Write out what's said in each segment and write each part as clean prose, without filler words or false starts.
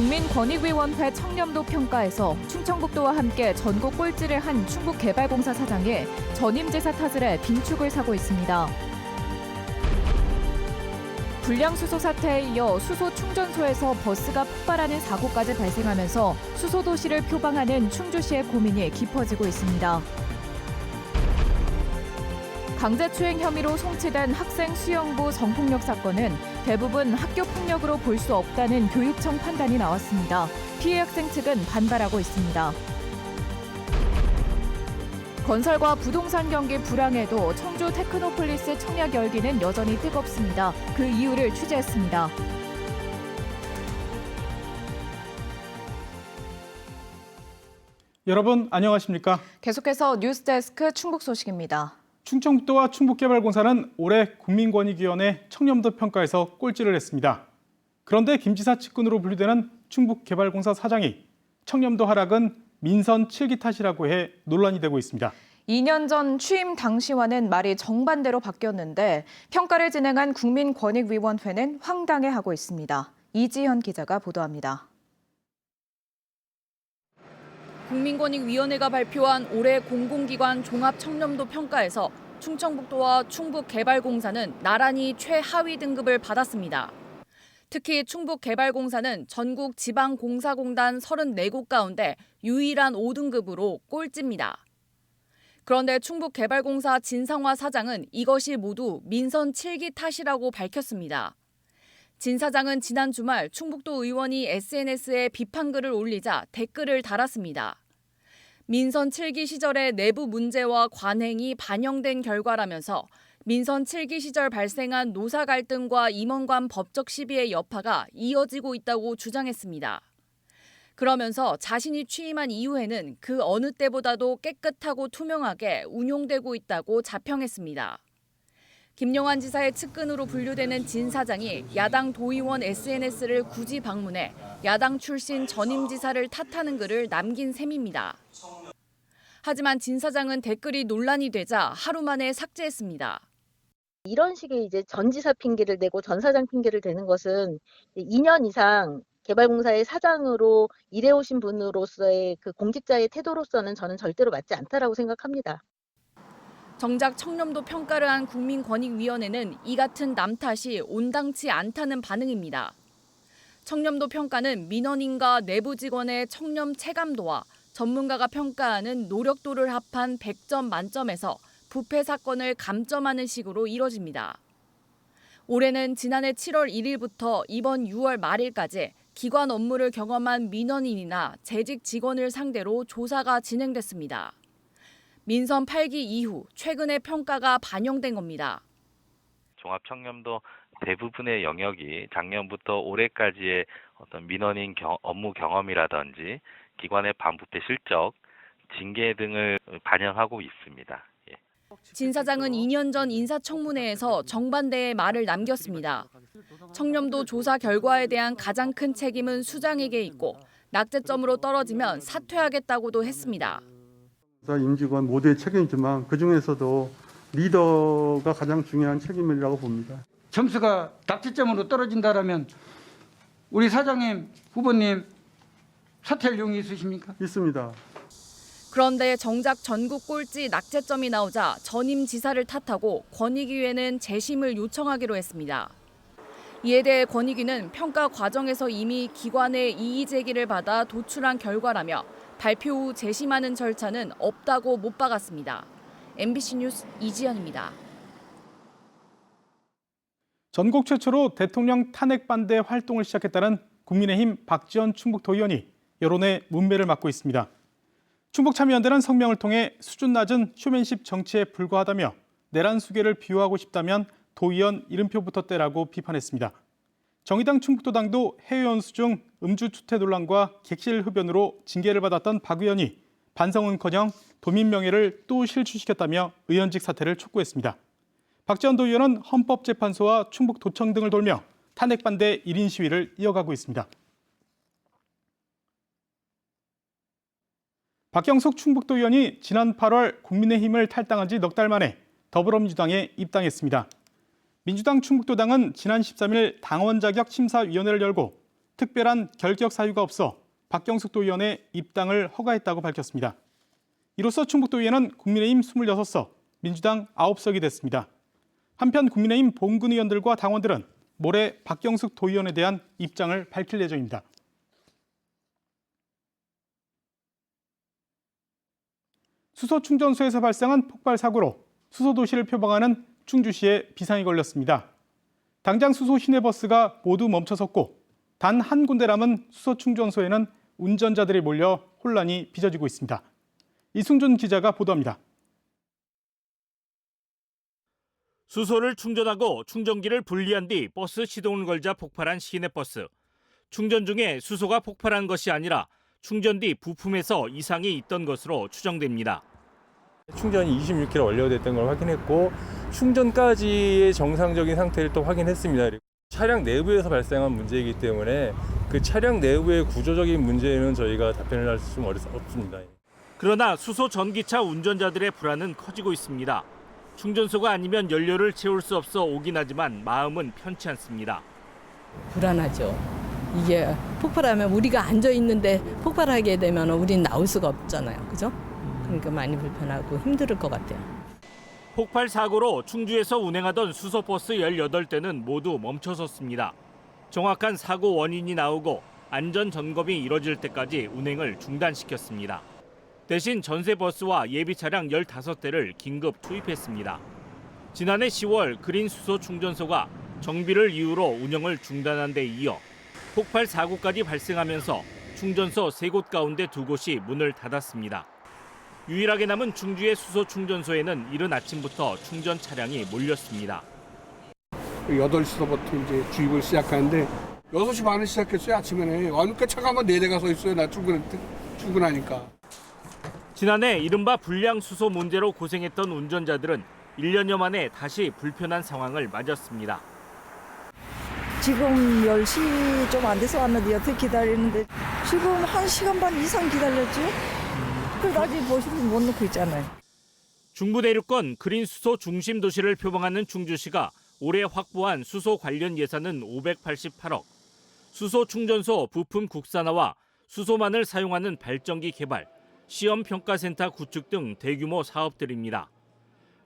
국민권익위원회 청렴도 평가에서 충청북도와 함께 전국 꼴찌를 한 충북개발공사 사장이 전임지사 탓을 해 빈축을 사고 있습니다. 불량수소 사태에 이어 수소 충전소에서 버스가 폭발하는 사고까지 발생하면서 수소도시를 표방하는 충주시의 고민이 깊어지고 있습니다. 강제추행 혐의로 송치된 학생 수영부 성폭력 사건은 대부분 학교폭력으로 볼 수 없다는 교육청 판단이 나왔습니다. 피해 학생 측은 반발하고 있습니다. 건설과 부동산 경기 불황에도 청주 테크노폴리스 청약 열기는 여전히 뜨겁습니다. 그 이유를 취재했습니다. 여러분 안녕하십니까? 계속해서 뉴스데스크 충북 소식입니다. 충청북도와 충북개발공사는 올해 국민권익위원회 청렴도 평가에서 꼴찌를 했습니다. 그런데 김 지사 측근으로 분류되는 충북개발공사 사장이 청렴도 하락은 민선 7기 탓이라고 해 논란이 되고 있습니다. 2년 전 취임 당시와는 말이 정반대로 바뀌었는데 평가를 진행한 국민권익위원회는 황당해하고 있습니다. 이지현 기자가 보도합니다. 국민권익위원회가 발표한 올해 공공기관 종합청렴도 평가에서 충청북도와 충북개발공사는 나란히 최하위 등급을 받았습니다. 특히 충북개발공사는 전국 지방공사공단 34곳 가운데 유일한 5등급으로 꼴찌입니다. 그런데 충북개발공사 진상화 사장은 이것이 모두 민선 7기 탓이라고 밝혔습니다. 진 사장은 지난 주말 충북도 의원이 SNS에 비판글을 올리자 댓글을 달았습니다. 민선 7기 시절의 내부 문제와 관행이 반영된 결과라면서 민선 7기 시절 발생한 노사 갈등과 임원 간 법적 시비의 여파가 이어지고 있다고 주장했습니다. 그러면서 자신이 취임한 이후에는 그 어느 때보다도 깨끗하고 투명하게 운용되고 있다고 자평했습니다. 김영환 지사의 측근으로 분류되는 진 사장이 야당 도의원 SNS를 굳이 방문해 야당 출신 전임 지사를 탓하는 글을 남긴 셈입니다. 하지만 진 사장은 댓글이 논란이 되자 하루 만에 삭제했습니다. 이런 식의 이제 전 지사 핑계를 대고 전 사장 핑계를 대는 것은 2년 이상 개발공사의 사장으로 일해오신 분으로서의 그 공직자의 태도로서는 저는 절대로 맞지 않다라고 생각합니다. 정작 청렴도 평가를 한 국민권익위원회는 이 같은 남 탓이 온당치 않다는 반응입니다. 청렴도 평가는 민원인과 내부 직원의 청렴 체감도와 전문가가 평가하는 노력도를 합한 100점 만점에서 부패 사건을 감점하는 식으로 이뤄집니다. 올해는 지난해 7월 1일부터 이번 6월 말일까지 기관 업무를 경험한 민원인이나 재직 직원을 상대로 조사가 진행됐습니다. 민선 8기 이후 최근의 평가가 반영된 겁니다. 종합청렴도 대부분의 영역이 작년부터 올해까지의 어떤 민원인 업무 경험이라든지 기관의 반부패 실적, 징계 등을 반영하고 있습니다. 진 사장은 2년 전 인사청문회에서 정반대의 말을 남겼습니다. 청렴도 조사 결과에 대한 가장 큰 책임은 수장에게 있고 낙제점으로 떨어지면 사퇴하겠다고도 했습니다. 임직원 모두의 책임이지만 그중에서도 리더가 가장 중요한 책임이라고 봅니다. 점수가 낙제점으로 떨어진다라면 우리 사장님, 후보님 사퇴할 용이 있으십니까? 있습니다. 그런데 정작 전국 꼴찌 낙제점이 나오자 전임 지사를 탓하고 권익위에는 재심을 요청하기로 했습니다. 이에 대해 권익위는 평가 과정에서 이미 기관의 이의 제기를 받아 도출한 결과라며 발표 후 재심하는 절차는 없다고 못 박았습니다. MBC 뉴스 이지연입니다. 전국 최초로 대통령 탄핵 반대 활동을 시작했다는 국민의힘 박지원 충북도의원이 여론의 문매를 맞고 있습니다. 충북참여연대는 성명을 통해 수준 낮은 쇼맨십 정치에 불과하다며 내란 수계를 비호하고 싶다면 도의원 이름표부터 떼라고 비판했습니다. 정의당 충북도당도 해외 연수 중 음주 추태 논란과 객실 흡연으로 징계를 받았던 박 의원이 반성은커녕 도민 명예를 또 실추시켰다며 의원직 사퇴를 촉구했습니다. 박지원 도의원은 헌법재판소와 충북도청 등을 돌며 탄핵 반대 1인 시위를 이어가고 있습니다. 박경숙 충북도의원이 지난 8월 국민의힘을 탈당한 지 넉 달 만에 더불어민주당에 입당했습니다. 민주당 충북도당은 지난 13일 당원 자격 심사위원회를 열고 특별한 결격 사유가 없어 박경숙 도의원의 입당을 허가했다고 밝혔습니다. 이로써 충북도의회는 국민의힘 26석, 민주당 9석이 됐습니다. 한편 국민의힘 봉근 의원들과 당원들은 모레 박경숙 도의원에 대한 입장을 밝힐 예정입니다. 수소 충전소에서 발생한 폭발 사고로 수소 도시를 표방하는 충주시에 비상이 걸렸습니다. 당장 수소 시내버스가 모두 멈춰섰고 단 한 군데 남은 수소 충전소에는 운전자들이 몰려 혼란이 빚어지고 있습니다. 이승준 기자가 보도합니다. 수소를 충전하고 충전기를 분리한 뒤 버스 시동을 걸자 폭발한 시내버스. 충전 중에 수소가 폭발한 것이 아니라 충전 뒤 부품에서 이상이 있던 것으로 추정됩니다. 충전이 26km 완료됐던 걸 확인했고 충전까지의 정상적인 상태를 또 확인했습니다. 차량 내부에서 발생한 문제이기 때문에 그 차량 내부의 구조적인 문제는 저희가 답변을 할 수 없습니다. 그러나 수소 전기차 운전자들의 불안은 커지고 있습니다. 충전소가 아니면 연료를 채울 수 없어 오긴 하지만 마음은 편치 않습니다. 불안하죠. 이게 폭발하면 우리가 앉아 있는데 폭발하게 되면 우린 나올 수가 없잖아요. 그죠? 그러니까 많이 불편하고 힘들 것 같아요. 폭발 사고로 충주에서 운행하던 수소버스 18대는 모두 멈춰섰습니다. 정확한 사고 원인이 나오고 안전 점검이 이뤄질 때까지 운행을 중단시켰습니다. 대신 전세버스와 예비 차량 15대를 긴급 투입했습니다. 지난해 10월 그린 수소 충전소가 정비를 이유로 운영을 중단한 데 이어 폭발 사고까지 발생하면서 충전소 3곳 가운데 2곳이 문을 닫았습니다. 유일하게 남은 충주의 수소 충전소에는 이른 아침부터 충전 차량이 몰렸습니다. 8시부터 이제 주입을 시작하는데 6시 반에 시작했어요. 아침에는. 그러니까 차가 한 4대가 서 있어요. 나 출근하니까. 지난해 이른바 불량 수소 문제로 고생했던 운전자들은 1년여 만에 다시 불편한 상황을 맞았습니다. 지금 10시 좀 안 돼서 왔는데 여태 기다리는데 지금 1시간 반 이상 기다렸죠? 그래도 아직 보시면 못 넣고 있잖아요. 중부내륙권 그린 수소 중심 도시를 표방하는 충주시가 올해 확보한 수소 관련 예산은 588억. 수소 충전소 부품 국산화와 수소만을 사용하는 발전기 개발, 시험평가센터 구축 등 대규모 사업들입니다.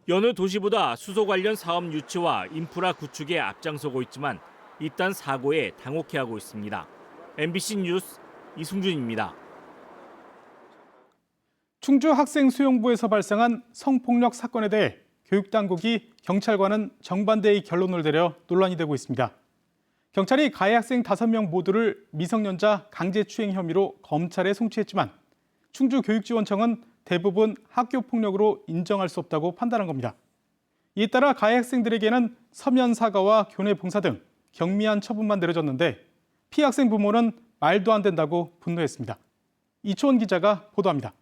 여느 도시보다 수소 관련 사업 유치와 인프라 구축에 앞장서고 있지만 이딴 사고에 당혹해하고 있습니다. MBC 뉴스 이승준입니다. 충주 학생 수용부에서 발생한 성폭력 사건에 대해 교육당국이 경찰과는 정반대의 결론을 내려 논란이 되고 있습니다. 경찰이 가해 학생 5명 모두를 미성년자 강제추행 혐의로 검찰에 송치했지만 충주교육지원청은 대부분 학교폭력으로 인정할 수 없다고 판단한 겁니다. 이에 따라 가해 학생들에게는 서면 사과와 교내 봉사 등 경미한 처분만 내려졌는데 피해 학생 부모는 말도 안 된다고 분노했습니다. 이초원 기자가 보도합니다.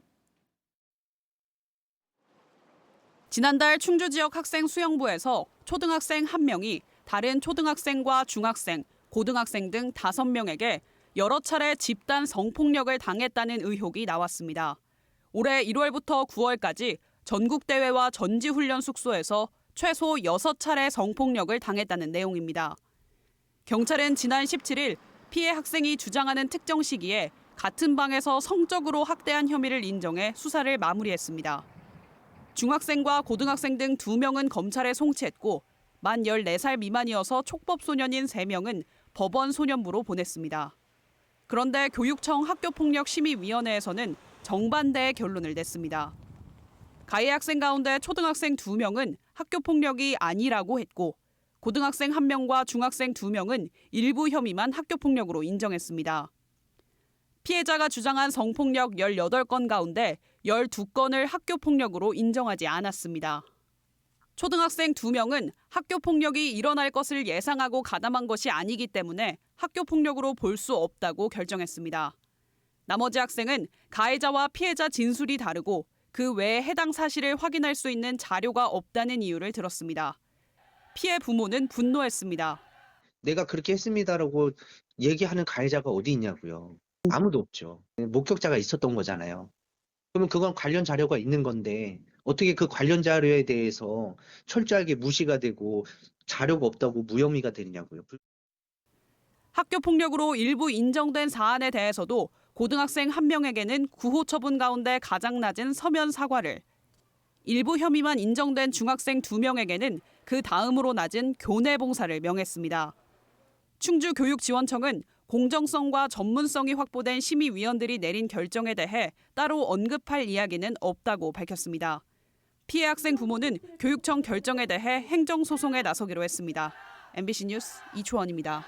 지난달 충주 지역 학생 수영부에서 초등학생 1명이 다른 초등학생과 중학생, 고등학생 등 5명에게 여러 차례 집단 성폭력을 당했다는 의혹이 나왔습니다. 올해 1월부터 9월까지 전국대회와 전지훈련 숙소에서 최소 6차례 성폭력을 당했다는 내용입니다. 경찰은 지난 17일 피해 학생이 주장하는 특정 시기에 같은 방에서 성적으로 학대한 혐의를 인정해 수사를 마무리했습니다. 중학생과 고등학생 등 2명은 검찰에 송치했고 만 14살 미만이어서 촉법소년인 3명은 법원 소년부로 보냈습니다. 그런데 교육청 학교폭력심의위원회에서는 정반대의 결론을 냈습니다. 가해 학생 가운데 초등학생 2명은 학교폭력이 아니라고 했고 고등학생 1명과 중학생 2명은 일부 혐의만 학교폭력으로 인정했습니다. 피해자가 주장한 성폭력 18건 가운데 12건을 학교폭력으로 인정하지 않았습니다. 초등학생 2명은 학교폭력이 일어날 것을 예상하고 가담한 것이 아니기 때문에 학교폭력으로 볼 수 없다고 결정했습니다. 나머지 학생은 가해자와 피해자 진술이 다르고 그 외에 해당 사실을 확인할 수 있는 자료가 없다는 이유를 들었습니다. 피해 부모는 분노했습니다. 내가 그렇게 했습니다라고 얘기하는 가해자가 어디 있냐고요. 아무도 없죠. 목격자가 있었던 거잖아요. 그러면 그건 관련 자료가 있는 건데 어떻게 그 관련 자료에 대해서 철저하게 무시가 되고 자료가 없다고 무혐의가 되느냐고요. 학교 폭력으로 일부 인정된 사안에 대해서도 고등학생 1명에게는 구호 처분 가운데 가장 낮은 서면 사과를, 일부 혐의만 인정된 중학생 2명에게는 그 다음으로 낮은 교내 봉사를 명했습니다. 충주교육지원청은 공정성과 전문성이 확보된 심의위원들이 내린 결정에 대해 따로 언급할 이야기는 없다고 밝혔습니다. 피해 학생 부모는 교육청 결정에 대해 행정소송에 나서기로 했습니다. MBC 뉴스 이초원입니다.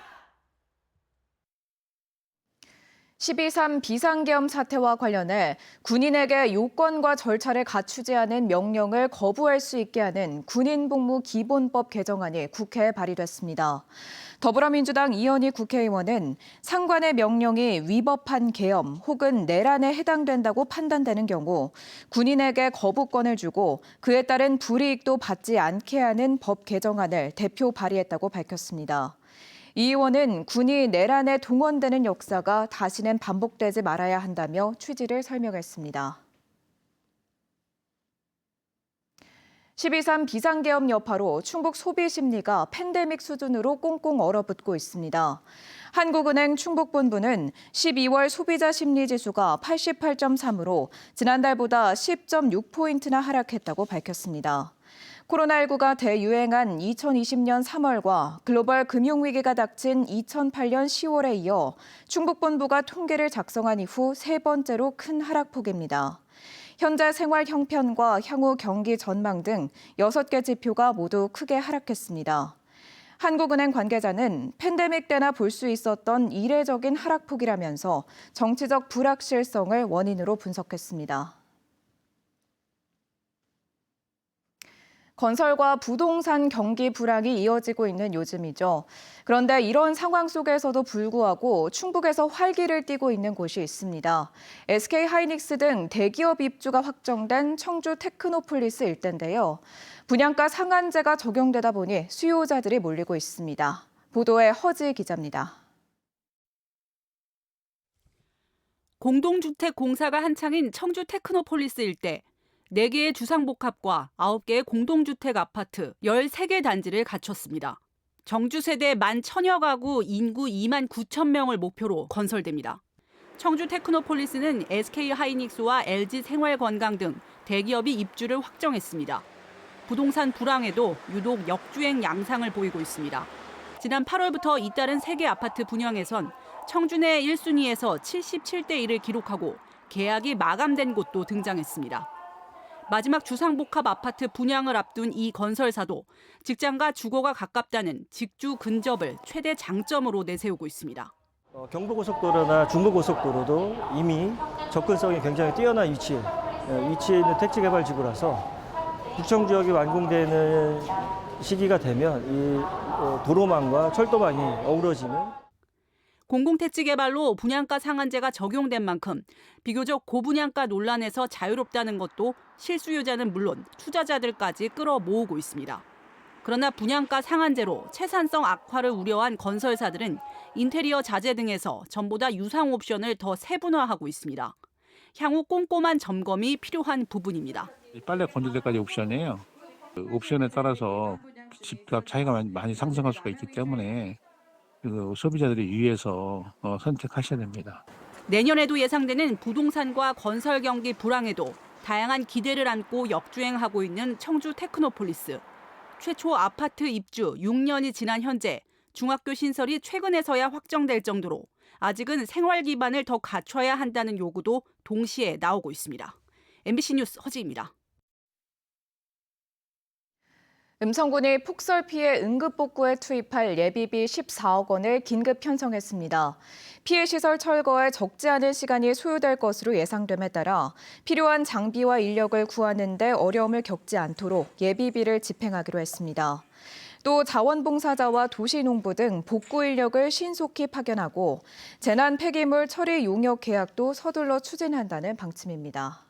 12.3 비상계엄 사태와 관련해 군인에게 요건과 절차를 갖추지 않은 명령을 거부할 수 있게 하는 군인복무기본법 개정안이 국회에 발의됐습니다. 더불어민주당 이현희 국회의원은 상관의 명령이 위법한 계엄 혹은 내란에 해당된다고 판단되는 경우 군인에게 거부권을 주고 그에 따른 불이익도 받지 않게 하는 법 개정안을 대표 발의했다고 밝혔습니다. 이 의원은 군이 내란에 동원되는 역사가 다시는 반복되지 말아야 한다며 취지를 설명했습니다. 12.3 비상계엄 여파로 충북 소비 심리가 팬데믹 수준으로 꽁꽁 얼어붙고 있습니다. 한국은행 충북본부는 12월 소비자 심리지수가 88.3으로 지난달보다 10.6포인트나 하락했다고 밝혔습니다. 코로나19가 대유행한 2020년 3월과 글로벌 금융위기가 닥친 2008년 10월에 이어 충북본부가 통계를 작성한 이후 세 번째로 큰 하락폭입니다. 현재 생활 형편과 향후 경기 전망 등 6개 지표가 모두 크게 하락했습니다. 한국은행 관계자는 팬데믹 때나 볼 수 있었던 이례적인 하락폭이라면서 정치적 불확실성을 원인으로 분석했습니다. 건설과 부동산 경기 불황이 이어지고 있는 요즘이죠. 그런데 이런 상황 속에서도 불구하고 충북에서 활기를 띠고 있는 곳이 있습니다. SK하이닉스 등 대기업 입주가 확정된 청주 테크노폴리스 일대인데요. 분양가 상한제가 적용되다 보니 수요자들이 몰리고 있습니다. 보도에 허지 기자입니다. 공동주택 공사가 한창인 청주 테크노폴리스 일대. 4개의 주상복합과 9개의 공동주택 아파트 13개 단지를 갖췄습니다. 정주세대 11,000여 가구 인구 2만 9천 명을 목표로 건설됩니다. 청주 테크노폴리스는 SK하이닉스와 LG생활건강 등 대기업이 입주를 확정했습니다. 부동산 불황에도 유독 역주행 양상을 보이고 있습니다. 지난 8월부터 잇따른 3개 아파트 분양에선 청주 내 1순위에서 77대 1을 기록하고 계약이 마감된 곳도 등장했습니다. 마지막 주상복합 아파트 분양을 앞둔 이 건설사도 직장과 주거가 가깝다는 직주 근접을 최대 장점으로 내세우고 있습니다. 경부고속도로나 중부고속도로도 이미 접근성이 굉장히 뛰어난 위치에 있는 택지개발지구라서 구청지역이 완공되는 시기가 되면 이 도로망과 철도망이 어우러지는 공공택지 개발로 분양가 상한제가 적용된 만큼 비교적 고분양가 논란에서 자유롭다는 것도 실수요자는 물론 투자자들까지 끌어모으고 있습니다. 그러나 분양가 상한제로 채산성 악화를 우려한 건설사들은 인테리어 자재 등에서 전보다 유상 옵션을 더 세분화하고 있습니다. 향후 꼼꼼한 점검이 필요한 부분입니다. 빨래 건조될 때까지 옵션이에요. 그 옵션에 따라서 집값 차이가 많이 상승할 수가 있기 때문에 그 소비자들이 유의해서 선택하셔야 됩니다. 내년에도 예상되는 부동산과 건설 경기 불황에도 다양한 기대를 안고 역주행하고 있는 청주 테크노폴리스. 최초 아파트 입주 6년이 지난 현재 중학교 신설이 최근에서야 확정될 정도로 아직은 생활 기반을 더 갖춰야 한다는 요구도 동시에 나오고 있습니다. MBC 뉴스 허지입니다. 음성군이 폭설 피해 응급복구에 투입할 예비비 14억 원을 긴급 편성했습니다. 피해 시설 철거에 적지 않은 시간이 소요될 것으로 예상됨에 따라 필요한 장비와 인력을 구하는 데 어려움을 겪지 않도록 예비비를 집행하기로 했습니다. 또 자원봉사자와 도시농부 등 복구 인력을 신속히 파견하고 재난 폐기물 처리 용역 계약도 서둘러 추진한다는 방침입니다.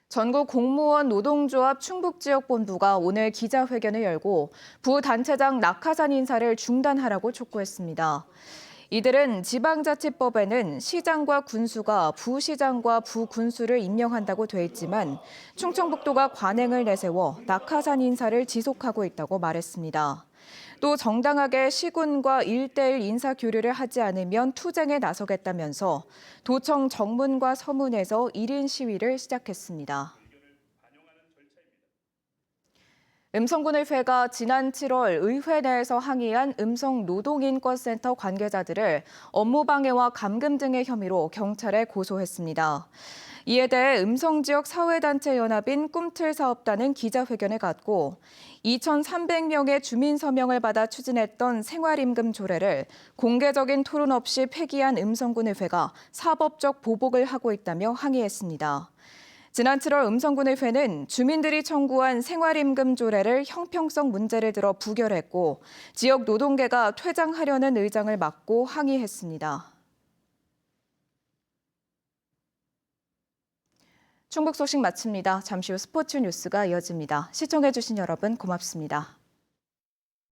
전국 공무원 노동조합 충북지역본부가 오늘 기자회견을 열고 부단체장 낙하산 인사를 중단하라고 촉구했습니다. 이들은 지방자치법에는 시장과 군수가 부시장과 부군수를 임명한다고 돼 있지만 충청북도가 관행을 내세워 낙하산 인사를 지속하고 있다고 말했습니다. 또 정당하게 시군과 1:1 인사 교류를 하지 않으면 투쟁에 나서겠다면서 도청 정문과 서문에서 1인 시위를 시작했습니다. 음성군의회가 지난 7월 의회 내에서 항의한 음성노동인권센터 관계자들을 업무방해와 감금 등의 혐의로 경찰에 고소했습니다. 이에 대해 음성지역 사회단체연합인 꿈틀사업단은 기자회견을 갖고 2,300명의 주민 서명을 받아 추진했던 생활임금 조례를 공개적인 토론 없이 폐기한 음성군의회가 사법적 보복을 하고 있다며 항의했습니다. 지난 7월 음성군의회는 주민들이 청구한 생활임금 조례를 형평성 문제를 들어 부결했고 지역 노동계가 퇴장하려는 의장을 막고 항의했습니다. 충북 소식 마칩니다. 잠시 후 스포츠 뉴스가 이어집니다. 시청해주신 여러분 고맙습니다.